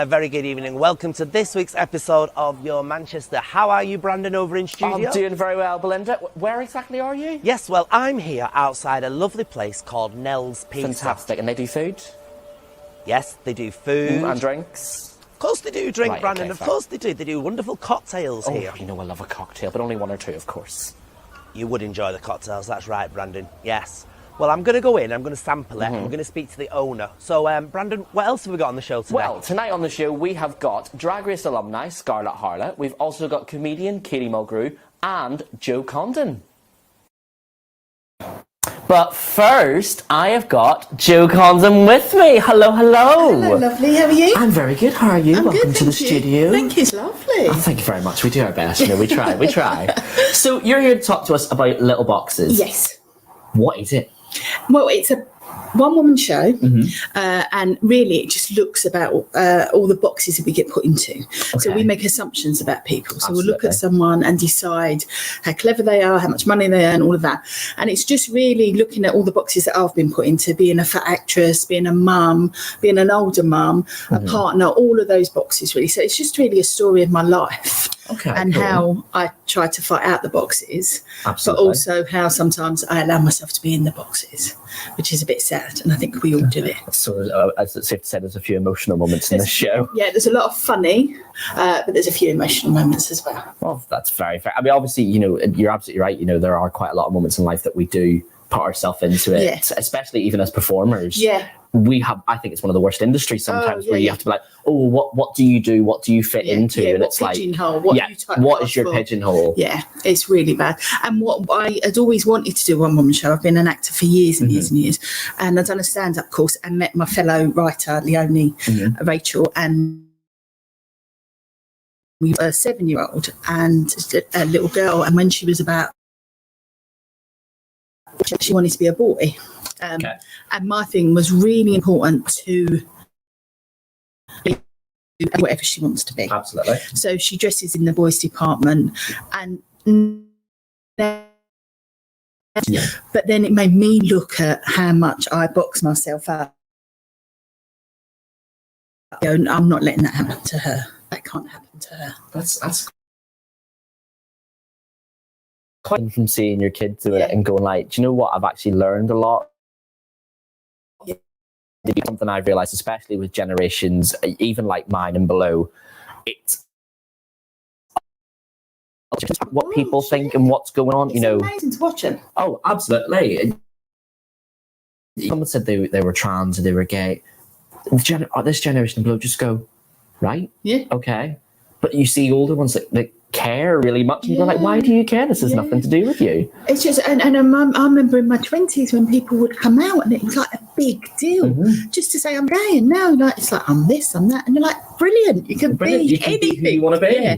a very good evening. Welcome to this week's episode of Your Manchester. How are you, Brandon, over in studio? I'm doing very well, Belinda. Where exactly are you? Yes, well, I'm here outside a lovely place called Nells Pizza. Fantastic. And they do food? Yes, they do food. And drinks? Of course they do drink, Right, Brandon. okay, of fine. course they do. They do wonderful cocktails here. You know I love a cocktail, but only one or two, of course. You would enjoy the cocktails, that's right, Brandon. Yes. Well, I'm going to go in, I'm going to sample it, and we're going to speak to the owner. So, Brandon, what else have we got on the show today? Well, tonight on the show, we have got Drag Race alumni Scarlet Harlett. We've also got comedian Katie Mulgrew and Joann Condon. But first, I have got Joann Condon with me. Hello, hello. Hello, lovely. How are you? I'm very good. How are you? I'm Welcome good, to the thank you. studio. Thank you. It's lovely. Oh, thank you very much. We do our best. You know, we try. We try. So you're here to talk to us about Little Boxes. Yes. What is it? Well, it's a one-woman show, and really it just looks about all the boxes that we get put into. So we make assumptions about people. So we'll look at someone and decide how clever they are, how much money they earn, all of that. And it's just really looking at all the boxes that I've been put into, being a fat actress, being a mum, being an older mum, a partner, all of those boxes really. So it's just really a story of my life. And how I try to fight out the boxes, but also how sometimes I allow myself to be in the boxes, which is a bit sad, and I think we all do it. So, as it's safe to say, there's a few emotional moments in this show. Yeah, there's a lot of funny, but there's a few emotional moments as well. Well, that's very fair. I mean, obviously, you know, you're absolutely right. You know, there are quite a lot of moments in life that we do put ourselves into it, especially even as performers. Yeah. I think it's one of the worst industries sometimes where you have to be like, oh, what do you do? What do you fit into? And it's like, what is your pigeonhole? Yeah, it's really bad. And what I had always wanted to do one woman show. I've been an actor for years and years and years. And I've done a stand-up course and met my fellow writer, Leonie, Rachel, and we were a 7-year-old and a little girl. And when she was about, she wanted to be a boy. And my thing was really important to be whatever she wants to be. Absolutely. So she dresses in the boys' department, and but then it made me look at how much I box myself up. I'm not letting that happen to her. That can't happen to her. That's quite from seeing your kid do it and going like, do you know what? I've actually learned a lot. Something I've realised, especially with generations, even like mine and below, it's what people think and what's going on. It's amazing to watch them. Oh, absolutely. Someone said they were trans and they were gay. This generation below just go, right? Yeah. Okay. But you see older ones that care really much, and you're like, why do you care? This has nothing to do with you. It's just, and I remember in my 20s when people would come out and it was like a big deal just to say I'm gay, and now like it's like I'm this, I'm that, and you're like, brilliant, you can be anything who you want to be. Yeah.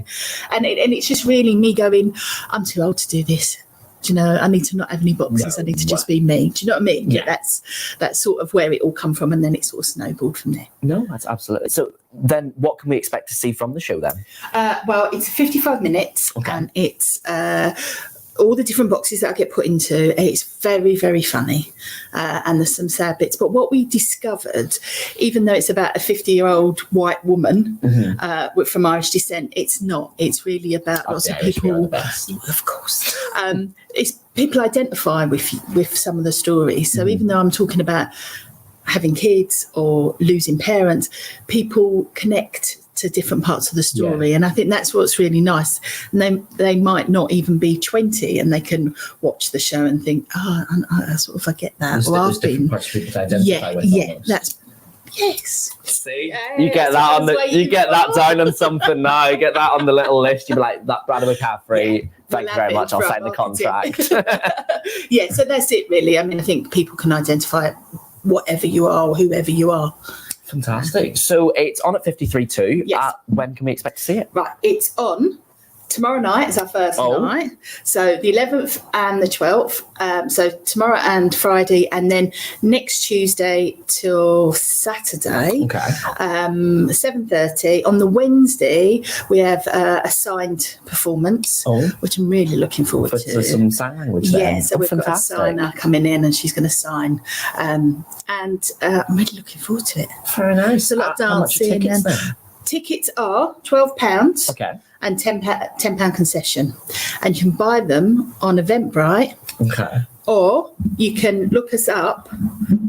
And it's just really me going, I'm too old to do this. Do you know, I need to not have any boxes. I need to just be me. Do you know what I mean? Yeah. That's sort of where it all come from, and then it sort of snowballed from there. No, that's absolutely. So then what can we expect to see from the show then? Well, it's 55 minutes and it's all the different boxes that I get put into. It's very, very funny, and there's some sad bits. But what we discovered, even though it's about a 50-year-old white woman from Irish descent, it's not. It's really about lots of people. Of course, it's people identify with some of the stories. So even though I'm talking about having kids or losing parents, people connect to different parts of the story, and I think that's what's really nice. And they might not even be 20, and they can watch the show and think, I sort of forget that. There's different parts of people to identify with. See, you get that on that down on something now. You get that on the little list. You be like, that Brandon McCaffrey. Thank you very much. I'll sign the contract. So that's it, really. I mean, I think people can identify whatever you are or whoever you are. Fantastic. So it's on at 53.2. Yes. When can we expect to see it? Right, it's on tomorrow night is our first night. So the 11th and the 12th. So tomorrow and Friday, and then next Tuesday till Saturday. Okay. 7:30. On the Wednesday, we have a signed performance, which I'm really looking forward to. For some sign language then. Yeah, so we've got a signer coming in and she's going to sign. And I'm really looking forward to it. Very nice. It's a lot of dancing. tickets are £12 Okay. and £10 concession. And you can buy them on Eventbrite. Okay. Or you can look us up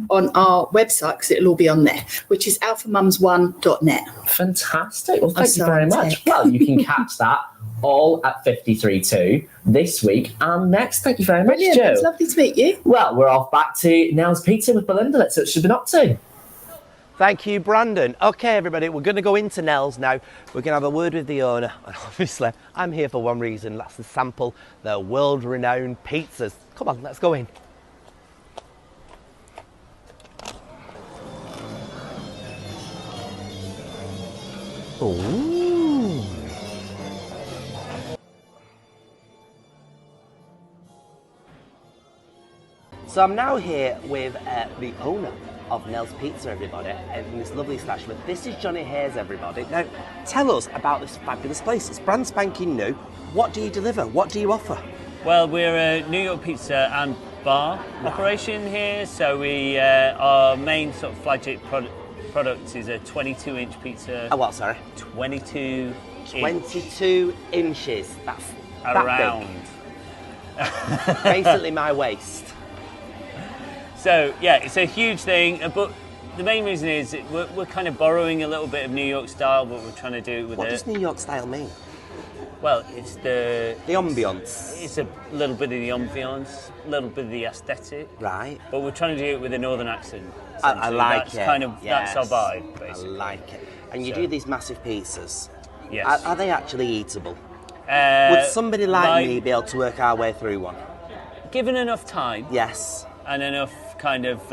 on our website, because it'll all be on there, which is alphamums1.net. Fantastic. Well, thank you very much. Well, you can catch that all at 53.2 this week and next. Thank you very much, Brilliant. Jo. It's lovely to meet you. Well, we're off back to Nells Pizza with Belinda. Let's see what she's been up to. Thank you, Brandon. Okay, everybody, we're going to go into Nells now. We're going to have a word with the owner. And obviously, I'm here for one reason. That's to sample their world-renowned pizzas. Come on, let's go in. Ooh. So I'm now here with the owner of Nells Pizza, everybody, in this lovely establishment. This is Johnny Hayes, everybody. Now, tell us about this fabulous place. It's brand spanking new. What do you deliver? What do you offer? Well, we're a New York pizza and bar operation here. So we our main sort of flagship product is a 22-inch pizza. Oh, what, sorry? 22 inches. That's around. That big. Basically my waist. So, yeah, it's a huge thing, but the main reason is we're kind of borrowing a little bit of New York style, but we're trying to do it with What does New York style mean? Well, it's the ambience. It's a little bit of the ambience, a little bit of the aesthetic. Right. But we're trying to do it with a northern accent. I like that's it. Kind of, yes. That's our vibe, basically. I like it. And you do these massive pizzas. Yes. Are they actually eatable? Would somebody like me be able to work our way through one? Given enough time. Yes. And enough kind of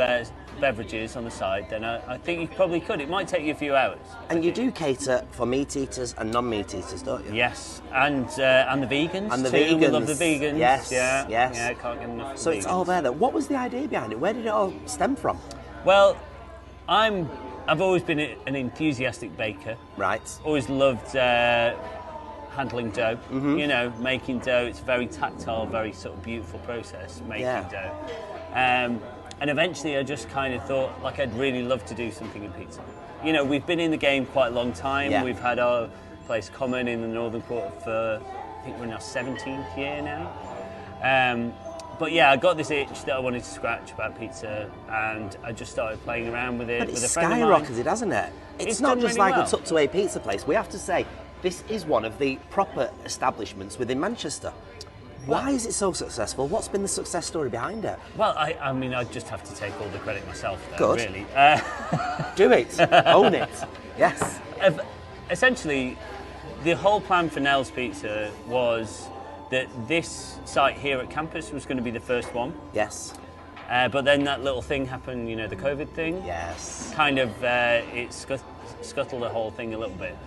beverages on the side, then I think you probably could. It might take you a few hours. And you do cater for meat eaters and non-meat eaters, don't you? Yes, and the vegans and the too. Vegans. We love the vegans. Yes, yeah, yes. Yeah, can't get enough. So it's all there. What was the idea behind it? Where did it all stem from? Well, I've always been an enthusiastic baker. Right. Always loved handling dough. Mm-hmm. You know, making dough. It's a very tactile, very sort of beautiful process making dough. And eventually I just kind of thought, like, I'd really love to do something in pizza. You know, we've been in the game quite a long time. Yeah. We've had our place common in the Northern Quarter for, I think we're in our 17th year now. But yeah, I got this itch that I wanted to scratch about pizza, and I just started playing around with it with a friend of mine. Skyrocketed, hasn't it? It's not just really like a tucked-away pizza place. We have to say, this is one of the proper establishments within Manchester. Why is it so successful? What's been the success story behind it? Well, I mean, I just have to take all the credit myself there, Good. really. Do it. Own it. Yes. Essentially, the whole plan for Nells Pizza was that this site here at campus was going to be the first one. Yes. But then that little thing happened, you know, the COVID thing. Yes. Kind of, it scuttled the whole thing a little bit.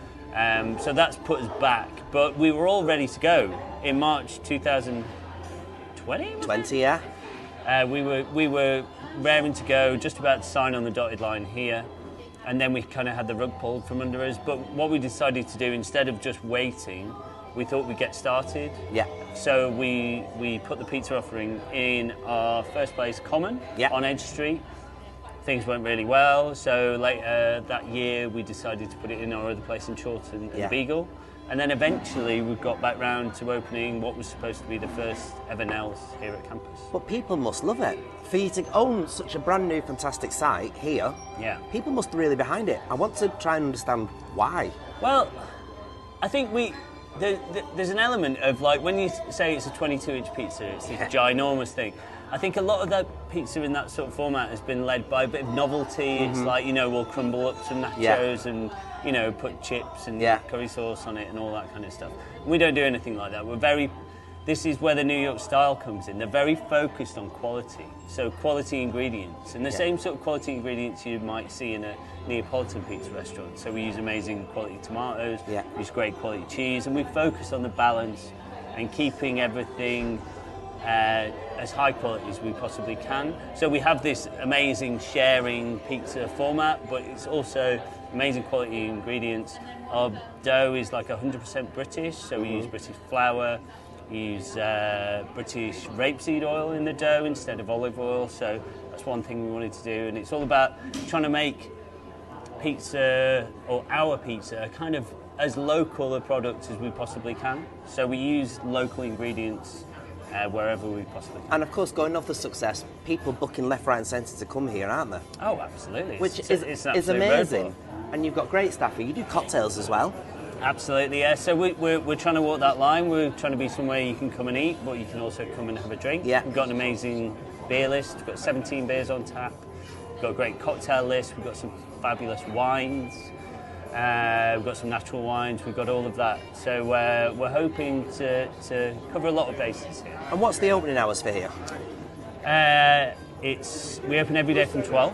So that's put us back. But we were all ready to go in March 2020. 20, yeah. We were raring to go, just about to sign on the dotted line here, and then we kind of had the rug pulled from under us. But what we decided to do, instead of just waiting, we thought we'd get started. Yeah. So we put the pizza offering in our first place common on Edge Street. Things went really well, so later that year we decided to put it in our other place in Chorlton and Beagle. And then eventually we got back round to opening what was supposed to be the first ever Nells here at campus. But people must love it. For you to own such a brand new fantastic site here, people must be really behind it. I want to try and understand why. Well, I think there's an element of, like, when you say it's a 22-inch pizza, it's this ginormous thing. I think a lot of that pizza in that sort of format has been led by a bit of novelty. Mm-hmm. It's like, you know, we'll crumble up some nachos and, you know, put chips and curry sauce on it and all that kind of stuff. And we don't do anything like that. This is where the New York style comes in. They're very focused on quality, so quality ingredients. And the same sort of quality ingredients you might see in a Neapolitan pizza restaurant. So we use amazing quality tomatoes, we use great quality cheese, and we focus on the balance and keeping everything as high quality as we possibly can. So we have this amazing sharing pizza format, but it's also amazing quality ingredients. Our dough is like 100% British, so we use British flour, we use British rapeseed oil in the dough instead of olive oil, so that's one thing we wanted to do. And it's all about trying to make pizza, or our pizza, kind of as local a product as we possibly can. So we use local ingredients wherever we possibly can. And of course, going off the success, people booking left, right and centre to come here, aren't there? Oh, absolutely. Which it's is amazing. And you've got great staff here. You do cocktails as well. Absolutely, yeah. So we're trying to walk that line. We're trying to be somewhere you can come and eat, but you can also come and have a drink. Yeah. We've got an amazing beer list. We've got 17 beers on tap. We've got a great cocktail list. We've got some fabulous wines. We've got some natural wines. We've got all of that. So we're hoping to cover a lot of bases here. And what's the opening hours for here? We open every day from 12.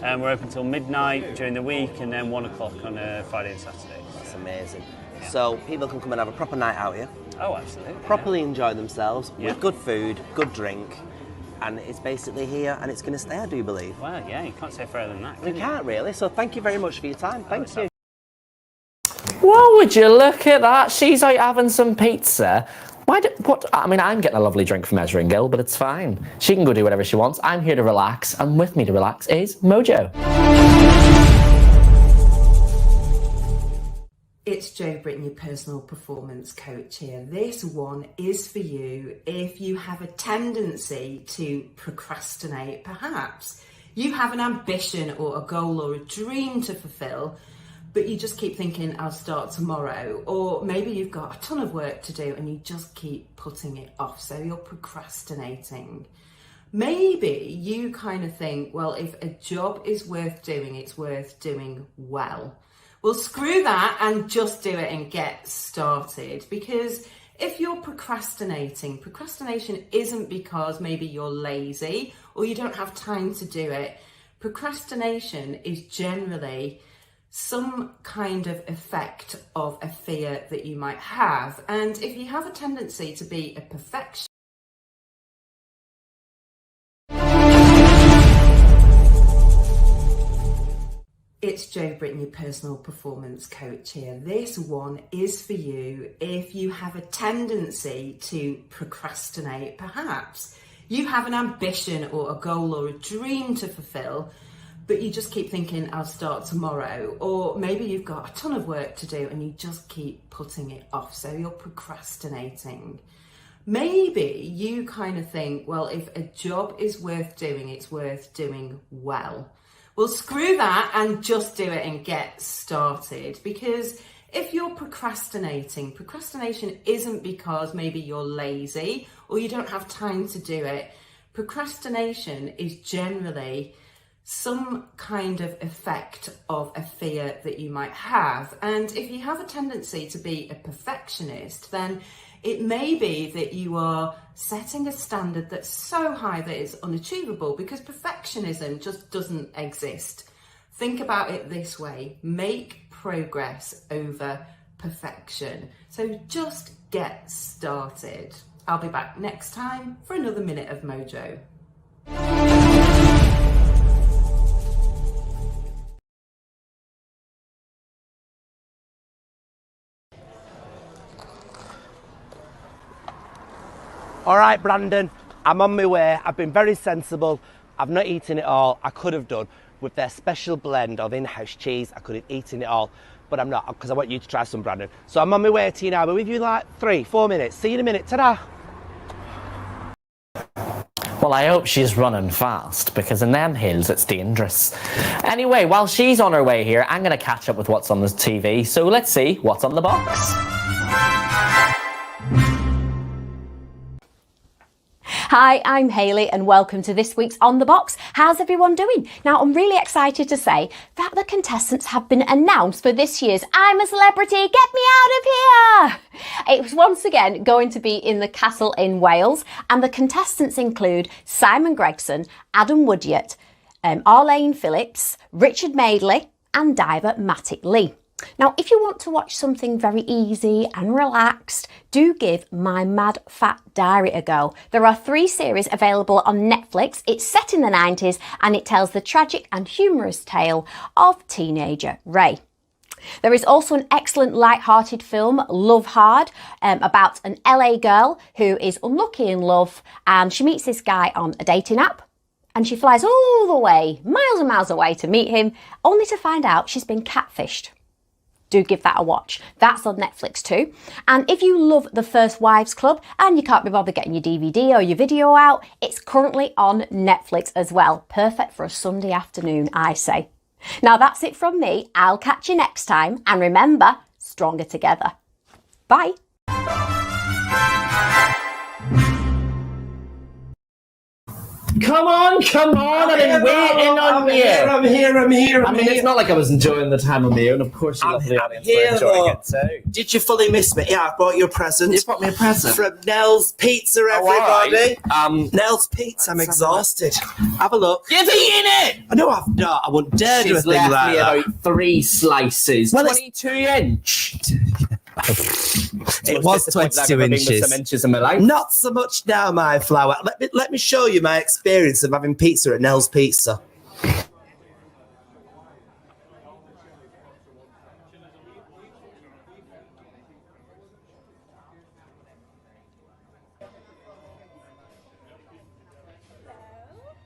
And we're open till midnight during the week, and then 1 o'clock on a Friday and Saturday. That's amazing. Yeah. So people can come and have a proper night out here. Oh, absolutely. Properly enjoy themselves Yeah. with good food, good drink, and it's basically here and it's going to stay, I do believe. Well, yeah, you can't say further than that. You can't really. So thank you very much for your time. Thank you. Well, would you look at that? She's out having some pizza. I mean, I'm getting a lovely drink from Ezra and Gil, but it's fine. She can go do whatever she wants. I'm here to relax, and with me to relax is Mojo. It's Jo Britton, your personal performance coach here. This one is for you if you have a tendency to procrastinate. Perhaps you have an ambition or a goal or a dream to fulfill, but you just keep thinking, I'll start tomorrow. Or maybe you've got a ton of work to do and you just keep putting it off, so you're procrastinating. Maybe you kind of think, well, if a job is worth doing, it's worth doing well. Well, screw that and just do it and get started. Because if you're procrastinating, procrastination isn't because maybe you're lazy or you don't have time to do it. Procrastination is generally some kind of effect of a fear that you might have. And if you have a tendency to be a perfectionist, it's Jo Britton, your personal performance coach here. This one is for you if you have a tendency to procrastinate. Perhaps you have an ambition or a goal or a dream to fulfill, but you just keep thinking, I'll start tomorrow. Or maybe you've got a ton of work to do and you just keep putting it off, so you're procrastinating. Maybe you kind of think, well, if a job is worth doing, it's worth doing well. Well, screw that and just do it and get started. Because if you're procrastinating, procrastination isn't because maybe you're lazy or you don't have time to do it. Procrastination is generally some kind of effect of a fear that you might have. And if you have a tendency to be a perfectionist, then it may be that you are setting a standard that's so high that it's unachievable, because perfectionism just doesn't exist. Think about it this way: make progress over perfection. So just get started. I'll be back next time for another minute of Mojo. All right, Brandon, I'm on my way. I've been very sensible. I've not eaten it all. I could have done. With their special blend of in-house cheese, I could have eaten it all, but I'm not, because I want you to try some, Brandon. So I'm on my way to you now. I'll be with you in like 3-4 minutes. See you in a minute. Ta-da! Well, I hope she's running fast, because in them hills it's dangerous. Anyway, while she's on her way here, I'm going to catch up with what's on the TV. So let's see what's on the box. Hi, I'm Hayley and welcome to this week's On The Box. How's everyone doing? Now, I'm really excited to say that the contestants have been announced for this year's I'm a Celebrity, Get Me Out of Here! It was once again going to be in the Castle in Wales, and the contestants include Simon Gregson, Adam Woodyard, Arlene Phillips, Richard Madeley and diver Matty Lee. Now, if you want to watch something very easy and relaxed, do give My Mad Fat Diary a go. There are 3 series available on Netflix. It's set in the 90s and it tells the tragic and humorous tale of teenager Ray. There is also an excellent light-hearted film, Love Hard, about an LA girl who is unlucky in love, and she meets this guy on a dating app. and she flies all the way, miles and miles away to meet him, only to find out she's been catfished. Do give that a watch. That's on Netflix too. And if you love The First Wives Club and you can't be bothered getting your DVD or your video out, it's currently on Netflix as well. Perfect for a Sunday afternoon, I say. Now that's it from me. I'll catch you next time. And remember, stronger together. Bye. Come on! I've been waiting on you. I'm here. I mean, it's not like I was enjoying the time on my own. Of course, you love the audience for enjoying it too. Did you fully miss me? Yeah, I brought you a present. You brought me a present from Nells Pizza, everybody. Right. Nells Pizza. I'm exhausted. Have a look. You've eaten it. No, I've not. I wouldn't dare do a thing like that. She's left me about 3 slices. Well, 22-inch. It was 22 inches. Some inches in my life. Not so much now, my flower. Let me show you my experience of having pizza at Nells Pizza.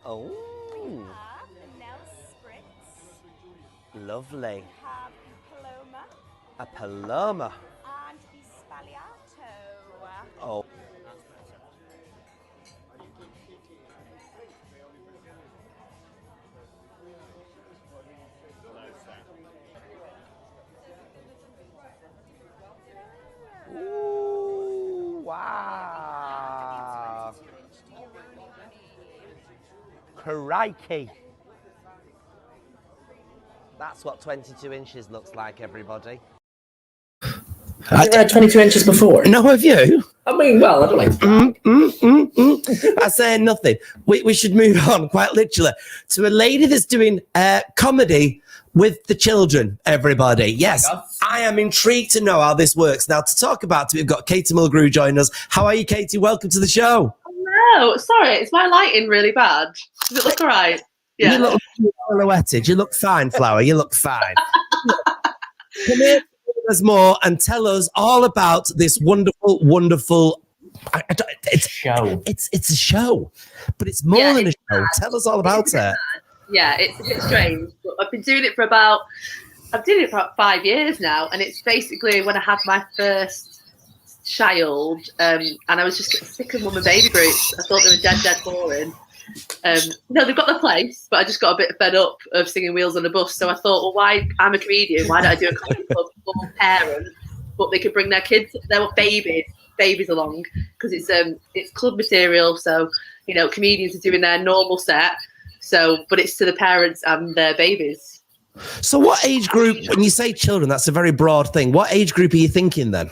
Oh, lovely. A Paloma. Oh. Ooh, wow. Crikey. That's what 22 inches looks like, everybody. Have you read 22 inches before? No, have you? I mean, well, I don't like I say nothing. We should move on, quite literally, to a lady that's doing comedy with the children, everybody. Yes, I am intrigued to know how this works. Now, to talk about it, we've got Katie Mulgrew joining us. How are you, Katie? Welcome to the show. No, sorry, is my lighting really bad? Does it look all right? Yeah. You look silhouetted. You look fine, Flower. You look fine. Come here. Us more and tell us all about this wonderful it's show. It's a show, but it's more than a show. Tell us all about it. Yeah, it's a bit strange, but I've been doing it for about 5 years now, and it's basically when I had my first child, and I was just getting sick of mum and baby groups. I thought they were dead boring. No, they've got their place, but I just got a bit fed up of singing Wheels on a Bus. So I thought, well, why? I'm a comedian. Why don't I do a comedy club for parents, but they could bring their kids, their babies along, because it's club material. So comedians are doing their normal set. So, but it's to the parents and their babies. So, what age group? When you say children, that's a very broad thing. What age group are you thinking then?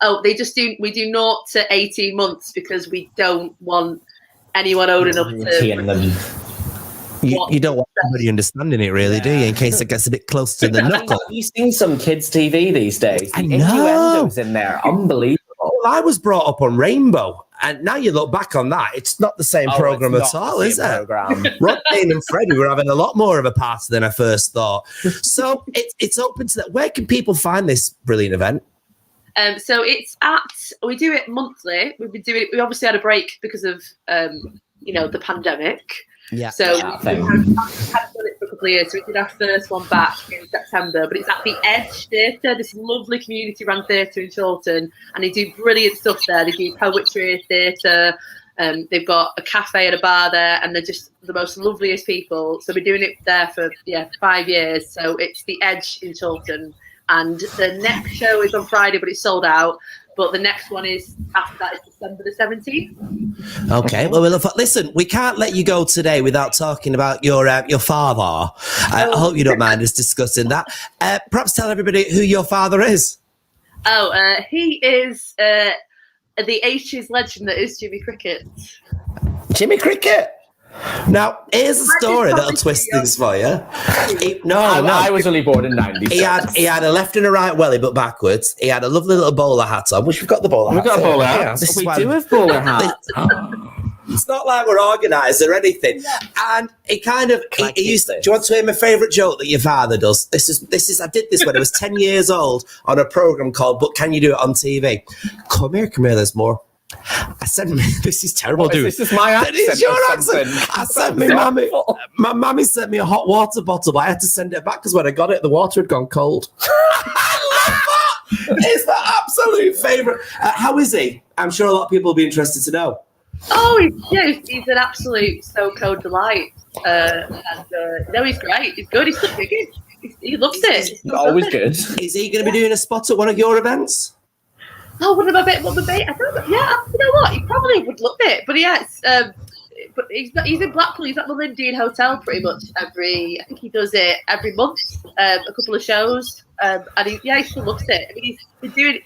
Oh, we do 0 to 18 months because we don't want anyone old enough to. You don't want somebody understanding it, really, do you? In case it gets a bit close to the knuckle. You've seen some kids' TV these days. I know. Innuendos in there, unbelievable. Well, I was brought up on Rainbow, and now you look back on that, it's not the same program at all, is it? Rodney and Freddie were having a lot more of a party than I first thought. So it's open to that. Where can people find this brilliant event? So we do it monthly. We've been doing it. We obviously had a break because of the pandemic. Yeah. So we haven't done it for a couple of years. So we did our first one back in September, but it's at the Edge Theatre, this lovely community-run theatre in Chorlton, and they do brilliant stuff there. They do poetry, theatre. They've got a cafe and a bar there, and they're just the most loveliest people. So we're doing it there for 5 years. So it's the Edge in Chorlton. And the next show is on Friday, but it's sold out. But the next one is after that is December the 17th. Okay, well, listen, we can't let you go today without talking about your father. I hope you don't mind us discussing that. Perhaps tell everybody who your father is. He is the 80s legend that is Jimmy Cricket. Jimmy Cricket? Now, here's a story that'll twist things for you. I was only born in 90s. He had a left and a right welly, but backwards. He had a lovely little bowler hat on, which we've got the bowler hat. We've got a bowler hat. We do have bowler hats. It's not like we're organised or anything. And he kind of, he used to, do you want to hear my favourite joke that your father does? This is, I did this when I was 10 years old on a programme called But Can You Do It on TV? Come here, there's more. I said, this is terrible, dude. This is my accent. It's your accent. I said, my mammy sent me a hot water bottle, but I had to send it back because when I got it, the water had gone cold. I love that. It's my absolute favourite. How is he? I'm sure a lot of people will be interested to know. Oh, he's an absolute so-called delight. No, he's great. He's good. He's still big. He loves it. Always good. Is he going to be doing a spot at one of your events? Oh, what my baby? I don't know. Yeah, you know what? He probably would love it. But yes, but he's in Blackpool. He's at the Lindian Hotel pretty much I think he does it every month, a couple of shows. And he still loves it. I mean,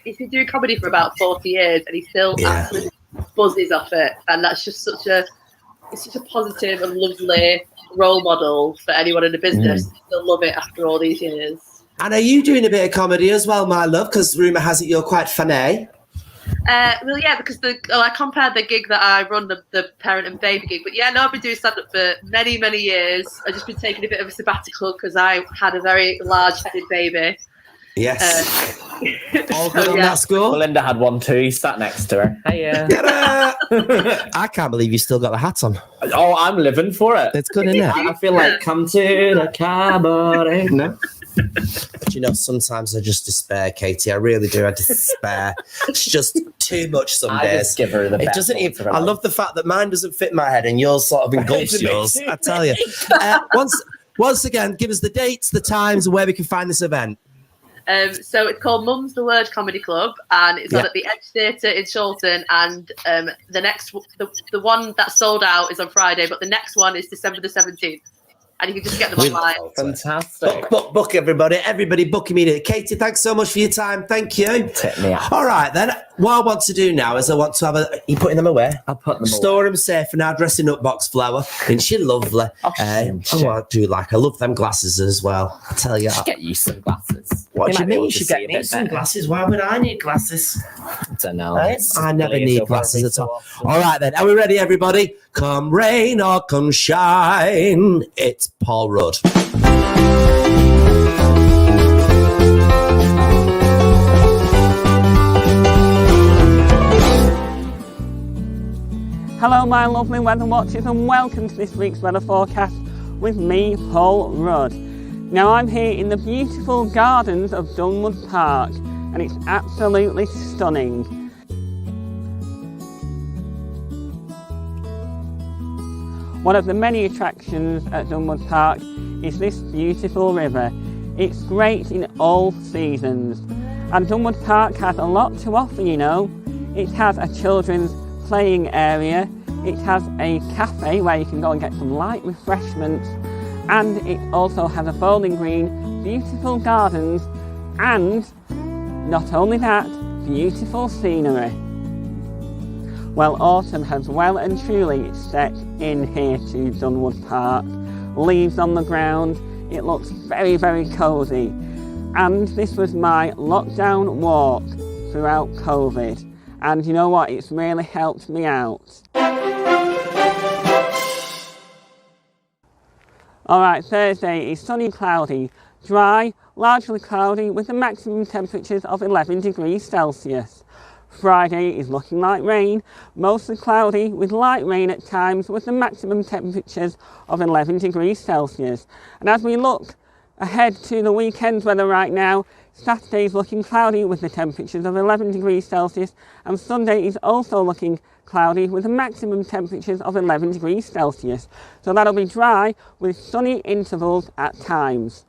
he's been doing comedy for about 40 years, and he still absolutely buzzes off it. And that's just such a positive and lovely role model for anyone in the business. They'll love it after all these years. And are you doing a bit of comedy as well, my love? Because rumour has it you're quite funny. Well, yeah, because I compared the gig that I run, the parent and baby gig. But yeah, no, I've been doing stand-up for many, many years. I've just been taking a bit of a sabbatical because I had a very large-headed baby. Yes. All good on that score? Belinda had one too. He sat next to her. Hiya. I can't believe you still got the hat on. Oh, I'm living for it. It's good, isn't it? I feel like come to the cabaret. No. But you know, sometimes I just despair, Katie. I really do. I despair. It's just too much some days. I just give her the best. It doesn't even. I love the fact that mine doesn't fit my head and yours sort of engulfs yours. I tell you. Once again, give us the dates, the times, and where we can find this event. So it's called Mum's the Word Comedy Club, and it's on at the Edge Theatre in Chorlton. And the one that sold out is on Friday, but the next one is December the 17th. And you can just get them online. Fantastic. Book, everybody. Everybody book immediately. Katie, thanks so much for your time. Thank you. Tip me out. All right, then. What I want to do now is I want to have Are you putting them away? I'll put them away. Store them safe for now. Dressing up box flower. Isn't she lovely? I love them glasses as well. I tell you. Get you some glasses. What do you mean? You should get me some glasses. Why would I need glasses? I don't know. Right? I never need glasses at all. All right, then. Are we ready, everybody? Come rain or come shine. It's Paul Rudd. Hello, my lovely weather watchers, and welcome to this week's weather forecast with me, Paul Rudd. Now, I'm here in the beautiful gardens of Dunwood Park, and it's absolutely stunning. One of the many attractions at Dunwood Park is this beautiful river. It's great in all seasons, and Dunwood Park has a lot to offer, you know. It has a children's playing area, it has a cafe where you can go and get some light refreshments, and it also has a bowling green, beautiful gardens, and not only that, beautiful scenery. Well, autumn has well and truly set in here to Dunwood Park. Leaves on the ground, it looks very, very cosy. And this was my lockdown walk throughout COVID. And you know what? It's really helped me out. Alright, Thursday is sunny, cloudy, dry, largely cloudy with the maximum temperatures of 11 degrees Celsius. Friday is looking like rain, mostly cloudy with light rain at times with the maximum temperatures of 11 degrees Celsius. And as we look ahead to the weekend's weather right now, Saturday is looking cloudy with the temperatures of 11 degrees Celsius, and Sunday is also looking cloudy with the maximum temperatures of 11 degrees Celsius. So that'll be dry with sunny intervals at times.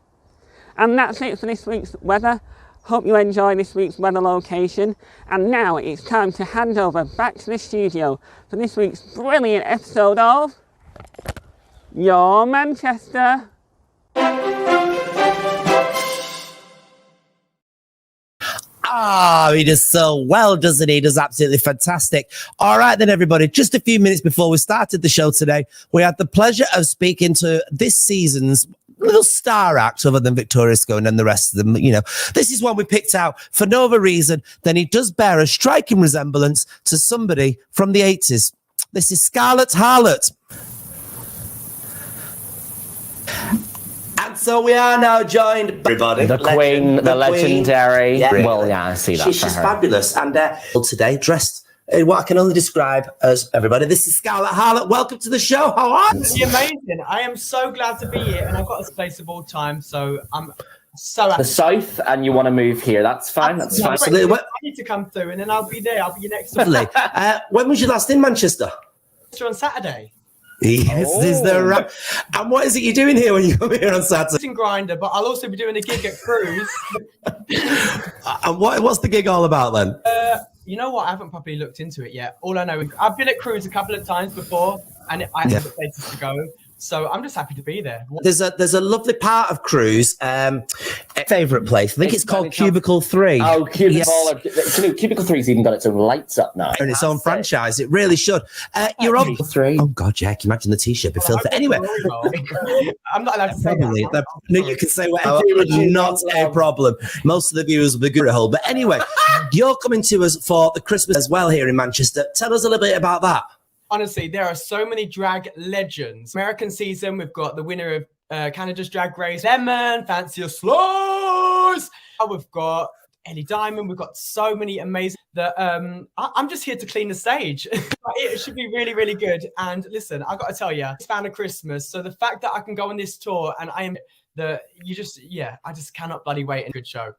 And that's it for this week's weather. Hope you enjoy this week's weather location. And now it's time to hand over back to the studio for this week's brilliant episode of Your Manchester. He does so well, doesn't he? He does absolutely fantastic. All right, then, everybody, just a few minutes before we started the show today, we had the pleasure of speaking to this season's little star act other than Victoria Scone and the rest of them. You know, this is one we picked out for no other reason than he does bear a striking resemblance to somebody from the 80s. This is Scarlet Harlett. And so we are now joined by everybody. The Queen, the legendary. Yeah. Well, yeah, I see that. She's fabulous. And today, dressed in what I can only describe as everybody. This is Scarlet, Harlett. Welcome to the show. How are you? It's amazing. I am so glad to be here, and I've got this place of all time, so I'm so happy. The south, and you want to move here. That's fine. That's fine. Absolutely. I need to come through, and then I'll be there. I'll be your next door. Lovely. When was you last in Manchester? On Saturday. Yes, is the rap. And what is it you're doing here when you come here on Saturday? In Grinder, but I'll also be doing a gig at Cruise. And what's the gig all about then? You know what? I haven't properly looked into it yet. All I know is I've been at Cruise a couple of times before, and I have the places to go. So I'm just happy to be there. There's a lovely part of Cruise, favourite place. I think it's called Cubicle 3. Oh, Cubicle 3's even got its own lights up now. And its own franchise. It really should. You're on Cubicle 3. Oh God, yeah, can you imagine the t-shirt be filthy? Anyway. I'm not allowed to say that. No, you can say whatever. Not a problem. Most of the viewers will be good at hole. But anyway, you're coming to us for the Christmas as well here in Manchester. Tell us a little bit about that. Honestly, there are so many drag legends. American season, we've got the winner of Canada's Drag Race, Lemon, Fancy Your Slows. We've got Ellie Diamond. We've got so many amazing that I'm just here to clean the stage. It should be really, really good. And listen, I got to tell you, it's fan of Christmas. So the fact that I can go on this tour and I just cannot bloody wait. A good show.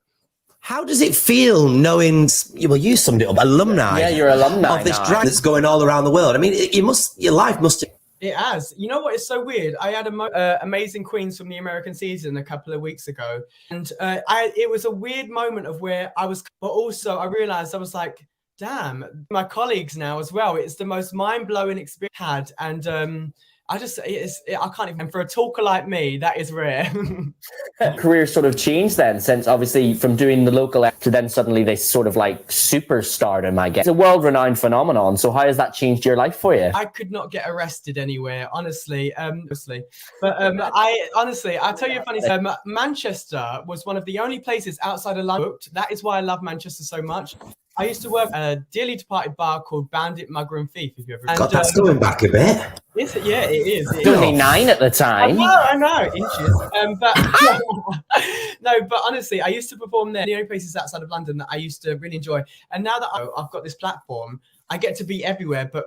How does it feel knowing, you summed it up, alumni? Yeah, you're alumni of this drag that's going all around the world. I mean, your life must have... It has. You know what? It's so weird. I had amazing queens from the American season a couple of weeks ago. And it was a weird moment of where I was, but also I realized I was like, damn, my colleagues now as well. It's the most mind-blowing experience I had. And I can't even, for a talker like me, that is rare. Career sort of changed then, since obviously from doing the local act to then suddenly they sort of like superstardom, I guess. It's a world-renowned phenomenon. So how has that changed your life for you? I could not get arrested anywhere, honestly. But I'll tell you a funny story. Manchester was one of the only places outside of London. That is why I love Manchester so much. I used to work at a dearly departed bar called Bandit, Mulgrew and Thief. If you ever God, that's going back a bit. Is it? Yeah, it is. It was only 9 at the time. I know, inches. But honestly, I used to perform there. The only places outside of London that I used to really enjoy. And now that I've got this platform, I get to be everywhere. But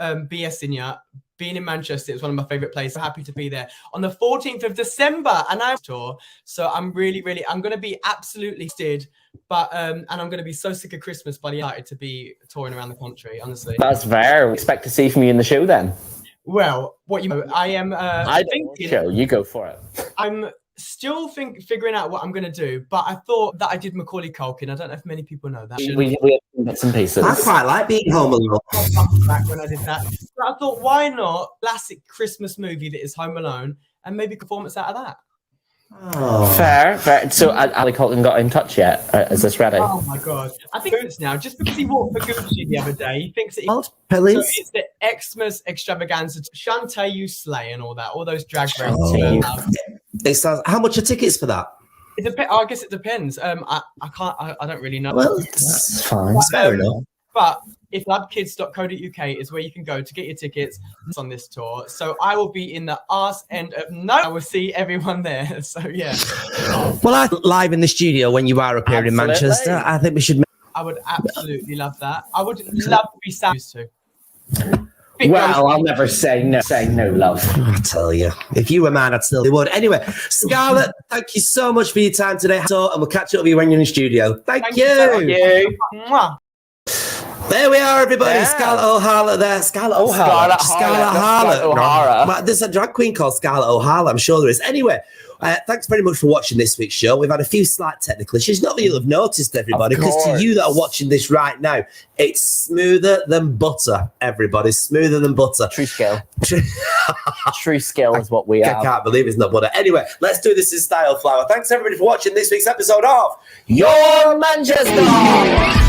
BSing you, being in Manchester is one of my favourite places. I'm happy to be there on the 14th of December, and I'm tour. So I'm really, I'm going to be absolutely stid. But and I'm going to be so sick of Christmas, but I'm excited to be touring around the country. Honestly, that's fair. We expect to see from you in the show then. Well, I am. I think show. You go for it. I'm still figuring out what I'm going to do, but I thought that I did Macaulay Culkin. I don't know if many people know that. We have bits and pieces. I quite like being home alone. Back when I did that, but I thought, why not classic Christmas movie that is Home Alone, and maybe performance out of that. Oh. Fair. So, Ali Colton got in touch yet? Is this ready? Oh my God! I think it's now just because he walked for Gucci the other day. He thinks so it's the Xmas extravaganza, Shantae You Slay, and all those drag races. It sounds. How much are tickets for that? I guess it depends. I can't. I don't really know. Well, it's fine. It's fair enough. But if clubkids.co.uk is where you can go to get your tickets on this tour. So I will be in the arse end of I will see everyone there. So yeah. Well, I'm live in the studio when you are up here in Manchester. I think we should. I would absolutely love that. I would love to be used to. Well, I'll never say no. Say no, love. I tell you, if you were mine, I'd still would. Anyway, Scarlet, thank you so much for your time today. And we'll catch up with you when you're in the studio. Thank you. Thank you. Mwah. There we are, everybody. Yeah. Scarlet O'Hara there. Scarlet O'Hara. There's a drag queen called Scarlet O'Hara. I'm sure there is. Anyway, thanks very much for watching this week's show. We've had a few slight technical issues. Not that you'll have noticed, everybody, because to you that are watching this right now, it's smoother than butter, everybody. Smoother than butter. True skill. True skill is what we are. I can't believe it's not butter. Anyway, let's do this in style, Flower. Thanks, everybody, for watching this week's episode of Your Manchester.